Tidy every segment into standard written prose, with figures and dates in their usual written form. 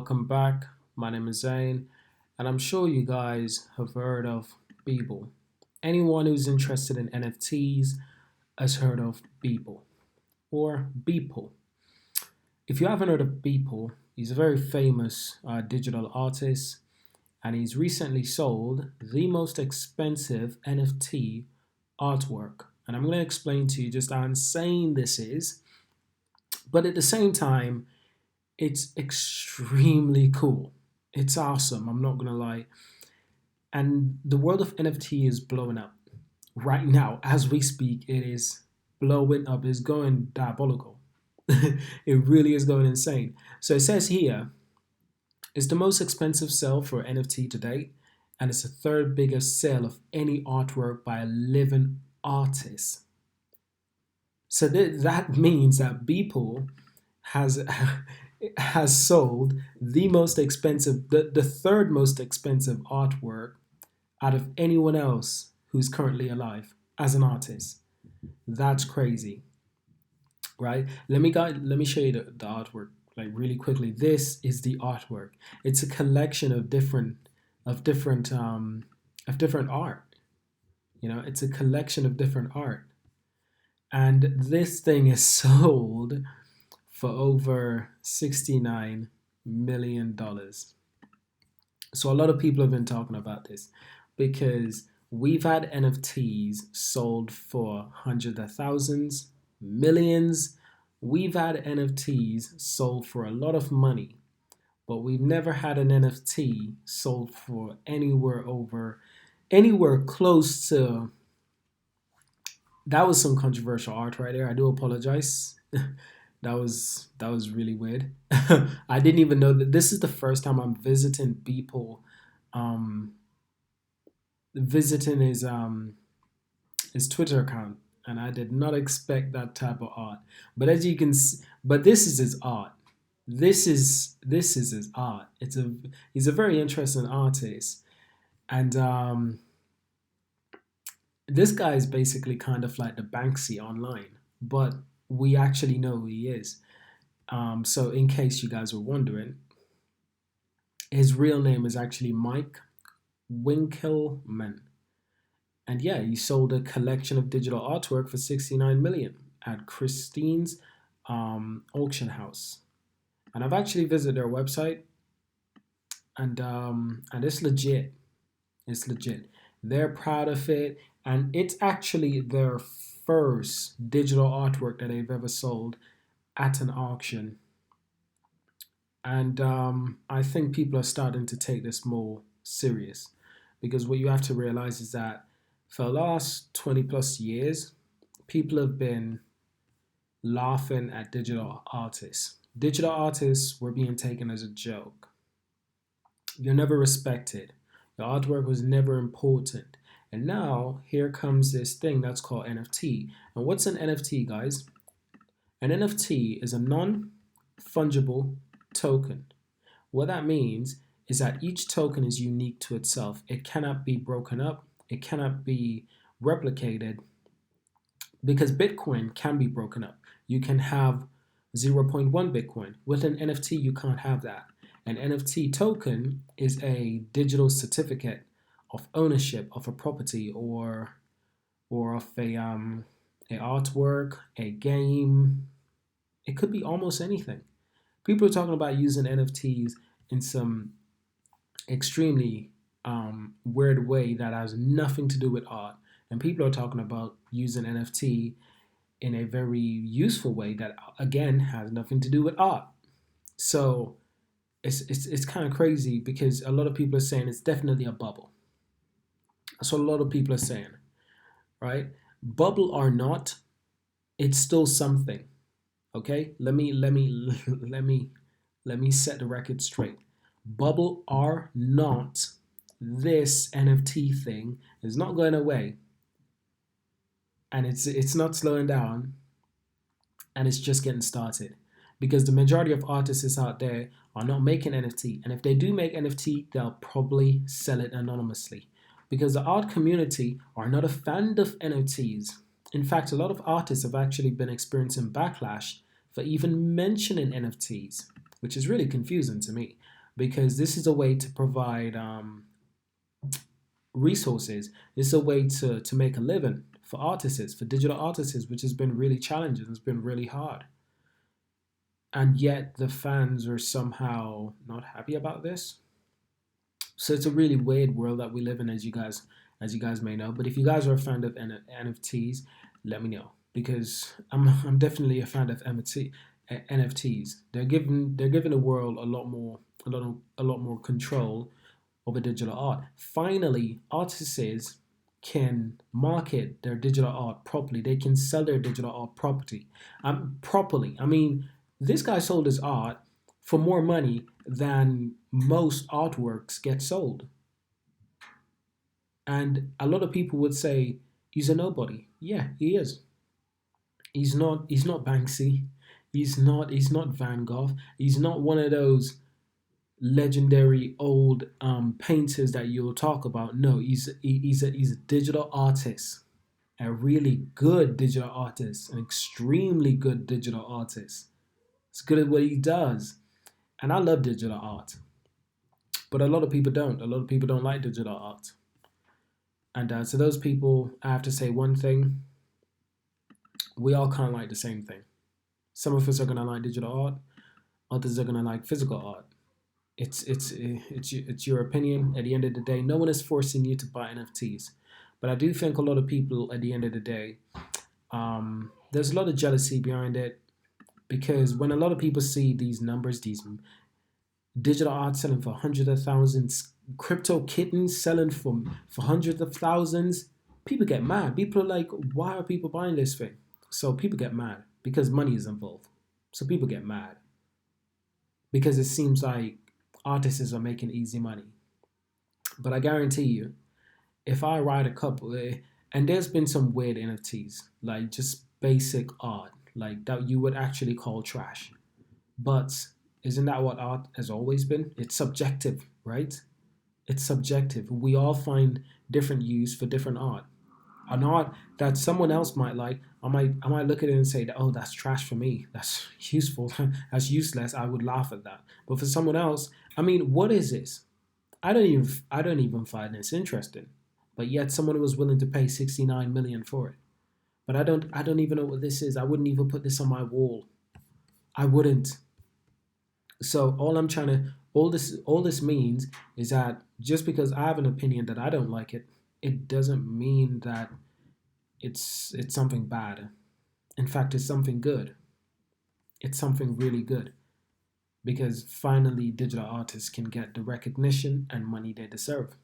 Welcome back. My name is Zane, and I'm sure you guys have heard of Beeple. Anyone who's interested in NFTs has heard of Beeple or Beeple. If you haven't heard of Beeple, he's a very famous digital artist, and he's recently sold the most expensive NFT artwork. And I'm going to explain to you just how insane this is, but at the same time, it's extremely cool. It's awesome, I'm not gonna lie. And the world of NFT is blowing up. Right now, as we speak, it is blowing up. It's going diabolical. It really is going insane. So it says here, it's the most expensive sale for NFT to date, and it's the third biggest sale of any artwork by a living artist. So that means that Beeple has has sold the third most expensive artwork out of anyone else who's currently alive as an artist. That's crazy, right? Let me show you the artwork like really quickly. This is the artwork. It's a collection of different art. It's a collection of different art, and this thing is sold for over $69 million. So a lot of people have been talking about this because we've had NFTs sold for hundreds of thousands, millions. We've had NFTs sold for a lot of money, but we've never had an NFT sold for anywhere close to. That was some controversial art right there. I do apologize. That was really weird. I didn't even know that this is the first time I'm visiting people, um, visiting his Twitter account, and I did not expect that type of art. But as you can, but this is his art. This is his art. He's a very interesting artist, and this guy is basically kind of like the Banksy online, but we actually know who he is. So, in case you guys were wondering, his real name is actually Mike Winkelmann. And yeah, he sold a collection of digital artwork for 69 million at Christine's auction house. And I've actually visited their website, and it's legit. It's legit. They're proud of it, and it's actually their first digital artwork that they've ever sold at an auction. And I think people are starting to take this more serious because what you have to realize is that for the last 20 plus years, people have been laughing at digital artists. Digital artists were being taken as a joke. You're never respected. Your artwork was never important. And now here comes this thing that's called NFT. And what's an NFT, guys? An NFT is a non fungible token. What that means is that each token is unique to itself. It cannot be broken up, it cannot be replicated because Bitcoin can be broken up. You can have zero point 0.1 Bitcoin. With an NFT, you can't have that. An NFT token is a digital certificate of ownership of a property or of a artwork, a game. It could be almost anything. People are talking about using NFTs in some extremely weird way that has nothing to do with art, and people are talking about using NFT in a very useful way that again has nothing to do with art. So it's kind of crazy because a lot of people are saying it's definitely a bubble. That's what a lot of people are saying, right? Bubble or not, it's still something. Okay, let me set the record straight. Bubble or not, this NFT thing is not going away, and it's not slowing down, and it's just getting started. Because the majority of artists out there are not making NFT, and if they do make NFT, they'll probably sell it anonymously. Because the art community are not a fan of NFTs. In fact, a lot of artists have actually been experiencing backlash for even mentioning NFTs, which is really confusing to me. because this is a way to provide resources. It's a way to make a living for artists, for digital artists, which has been really challenging. It's been really hard. And yet the fans are somehow not happy about this. So it's a really weird world that we live in, as you guys may know. But if you guys are a fan of NFTs, let me know, because I'm definitely a fan of NFTs. They're giving the world a lot more control over digital art. Finally, artists can market their digital art properly. They can sell their digital art properly. I mean, this guy sold his art for more money than most artworks get sold. And a lot of people would say he's a nobody. Yeah, he is. He's not Banksy. He's not Van Gogh. He's not one of those legendary old painters that you'll talk about. No, he's a digital artist, a really good digital artist, an extremely good digital artist. He's good at what he does, and I love digital art, but a lot of people don't. A lot of people don't like digital art, and to those people, I have to say one thing: we all can't like the same thing. Some of us are gonna like digital art, others are gonna like physical art. It's your opinion. At the end of the day, no one is forcing you to buy NFTs, but I do think a lot of people at the end of the day, there's a lot of jealousy behind it, because when a lot of people see these numbers, these digital art selling for hundreds of thousands, crypto kittens selling for hundreds of thousands, people get mad. People are like, why are people buying this thing? So people get mad because money is involved. So people get mad because it seems like artists are making easy money. But I guarantee you, if I write a couple, and there's been some weird NFTs, like just basic art, like that you would actually call trash. But isn't that what art has always been? It's subjective, right? It's subjective. We all find different use for different art. An art that someone else might like, I might look at it and say that, oh, that's trash for me. That's useful. That's useless. I would laugh at that. But for someone else, I mean, what is this? I don't even find this interesting. But yet someone was willing to pay 69 million for it. But I don't even know what this is. I wouldn't even put this on my wall. I wouldn't. So all this means is that just because I have an opinion that I don't like it, it doesn't mean that it's something bad. In fact, it's something good. It's something really good, because finally digital artists can get the recognition and money they deserve,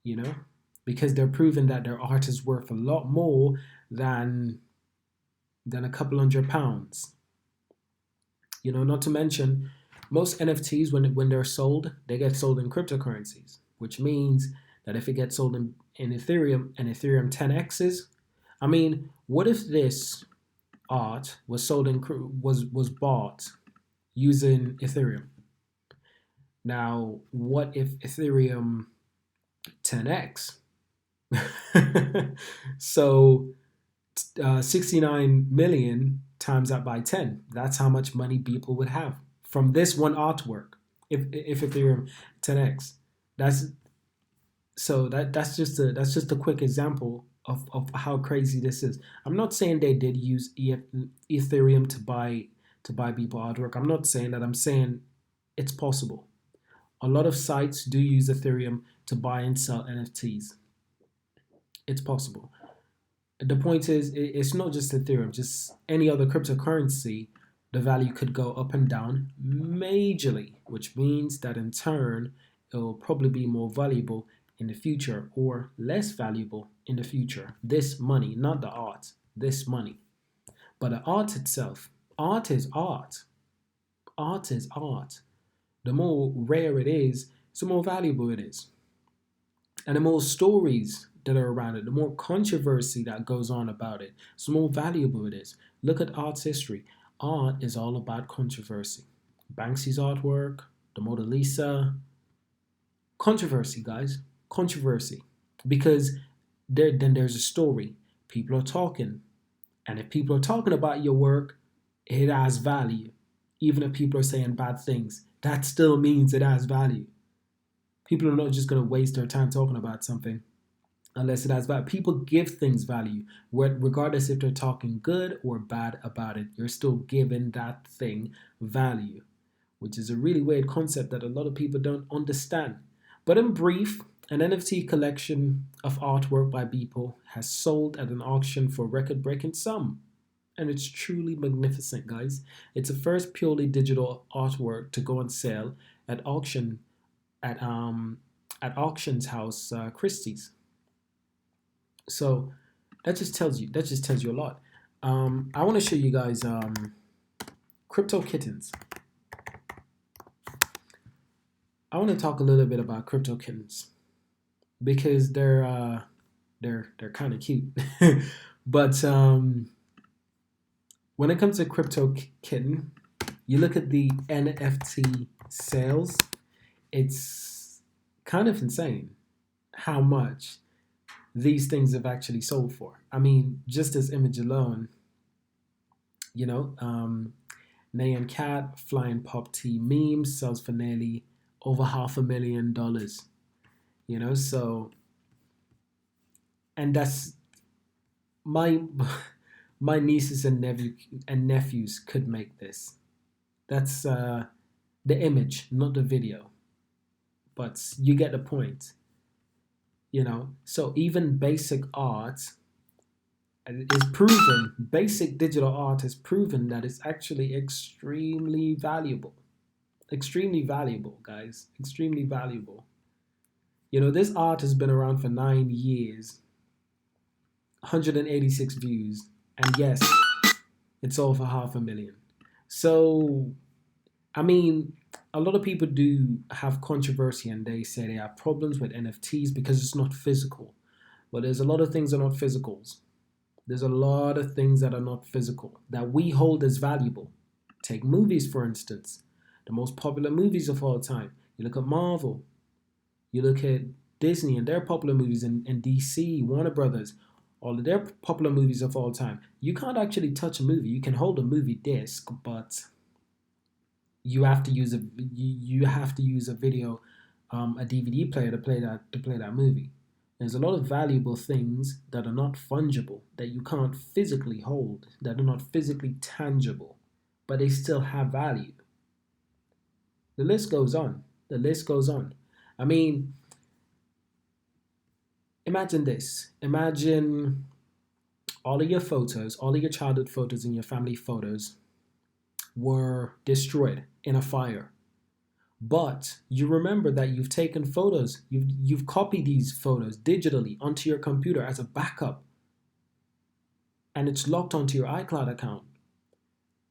you know? Because they're proving that their art is worth a lot more than a couple £100. Not to mention, most NFTs, when they're sold, they get sold in cryptocurrencies, which means that if it gets sold in Ethereum and Ethereum 10x's, I mean, what if this art was sold in was bought using Ethereum? Now, what if Ethereum 10x? So 69 million times that by 10. That's how much money Beeple would have from this one artwork. If Ethereum 10x, that's that's just a quick example of how crazy this is. I'm not saying they did use Ethereum to buy Beeple artwork. I'm not saying that. I'm saying it's possible. A lot of sites do use Ethereum to buy and sell NFTs. It's possible. The point is, it's not just Ethereum, just any other cryptocurrency. The value could go up and down majorly, which means that in turn, it will probably be more valuable in the future or less valuable in the future. This money, not the art, this money. But the art itself, art is art. Art is art. The more rare it is, the more valuable it is. And the more stories that are around it, the more controversy that goes on about it, the more valuable it is. Look at art's history. Art is all about controversy. Banksy's artwork, the Mona Lisa. Controversy, guys. Controversy. Because then there's a story. People are talking. And if people are talking about your work, it has value. Even if people are saying bad things, that still means it has value. People are not just going to waste their time talking about something unless it has value. People give things value, regardless if they're talking good or bad about it. You're still giving that thing value, which is a really weird concept that a lot of people don't understand. But in brief, an NFT collection of artwork by Beeple has sold at an auction for a record-breaking sum. And it's truly magnificent, guys. It's the first purely digital artwork to go on sale at auction at auctions house Christie's. So that just tells you a lot. I want to show you guys crypto kittens. I want to talk a little bit about crypto kittens because they're kind of cute. But when it comes to crypto kitten, you look at the NFT sales, it's kind of insane how much these things have actually sold for. I mean, just this image alone, you know, Nyan Cat Flying Pop Tea meme sells for nearly over $500,000. You know, so and that's my my nieces and nephews could make this. That's the image, not the video, but you get the point. You know, so even basic art is proven. Basic digital art has proven that it's actually extremely valuable. Extremely valuable, guys. Extremely valuable. You know, this art has been around for 9 years, 186 views, and yes, it's over 500,000. So, I mean, a lot of people do have controversy and they say they have problems with NFTs because it's not physical. But there's a lot of things that are not physicals. There's a lot of things that are not physical that we hold as valuable. Take movies, for instance, the most popular movies of all time. You look at Marvel, you look at Disney and their popular movies, and DC, Warner Brothers, all of their popular movies of all time. You can't actually touch a movie. You can hold a movie disc, but you have to use a video, a DVD player to play that movie. There's a lot of valuable things that are not fungible, that you can't physically hold, that are not physically tangible, but they still have value. The list goes on. The list goes on. I mean, imagine this. Imagine all of your photos, all of your childhood photos and your family photos were destroyed in a fire. But you remember that you've taken photos, you've copied these photos digitally onto your computer as a backup, and it's locked onto your iCloud account.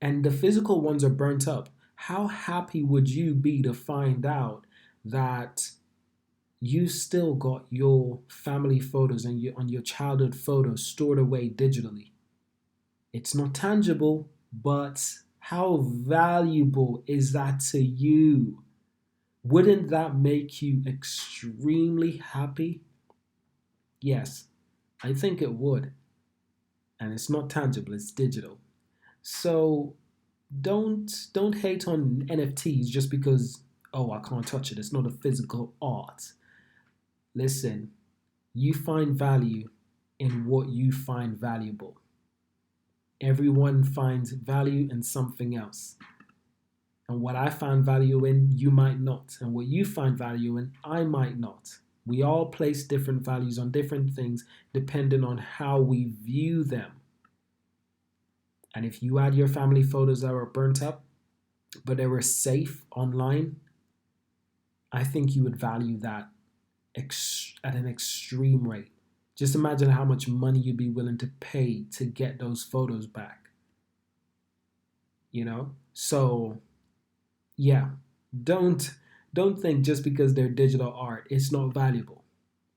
And the physical ones are burnt up. How happy would you be to find out that you still got your family photos and your childhood photos stored away digitally? It's not tangible, but how valuable is that to you? Wouldn't that make you extremely happy? Yes, I think it would. And it's not tangible, it's digital. So don't hate on NFTs just because, oh, I can't touch it. It's not a physical art. Listen, you find value in what you find valuable. Everyone finds value in something else. And what I find value in, you might not. And what you find value in, I might not. We all place different values on different things depending on how we view them. And if you had your family photos that were burnt up, but they were safe online, I think you would value that at an extreme rate. Just imagine how much money you'd be willing to pay to get those photos back. You know? So, yeah, don't think just because they're digital art, it's not valuable.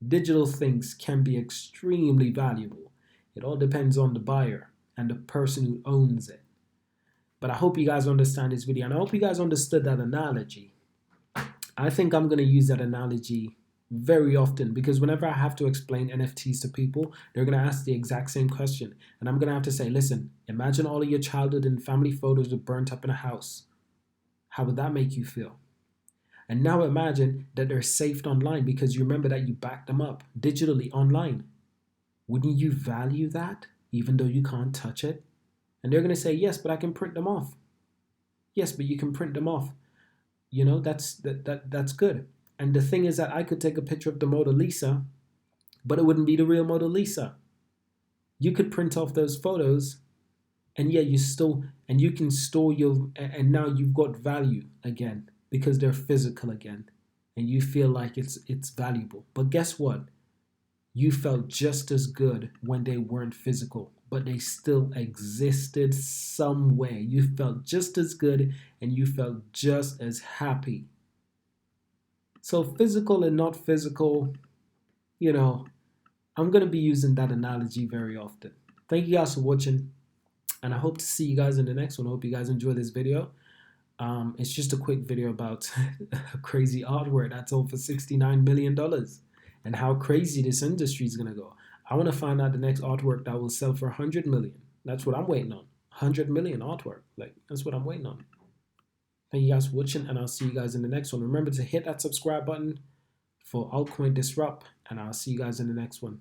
Digital things can be extremely valuable. It all depends on the buyer and the person who owns it. But I hope you guys understand this video, and I hope you guys understood that analogy. I think I'm going to use that analogy very often because whenever I have to explain NFTs to people, they're going to ask the exact same question. And I'm going to have to say, listen, imagine all of your childhood and family photos were burnt up in a house. How would that make you feel? And now imagine that they're saved online because you remember that you backed them up digitally online. Wouldn't you value that even though you can't touch it? And they're going to say, yes, but I can print them off. Yes, but you can print them off. You know, that's good. And the thing is that I could take a picture of the Mona Lisa, but it wouldn't be the real Mona Lisa. You could print off those photos, and yeah, you can store and now you've got value again because they're physical again, and you feel like it's valuable. But guess what? You felt just as good when they weren't physical, but they still existed some way. You felt just as good and you felt just as happy. So, physical and not physical, you know, I'm going to be using that analogy very often. Thank you guys for watching, and I hope to see you guys in the next one. I hope you guys enjoy this video. It's just a quick video about a crazy artwork that sold for $69 million and how crazy this industry is going to go. I want to find out the next artwork that will sell for 100 million. That's what I'm waiting on. 100 million artwork. Like, that's what I'm waiting on. Thank you guys for watching, and I'll see you guys in the next one. Remember to hit that subscribe button for Altcoin Disrupt, and I'll see you guys in the next one.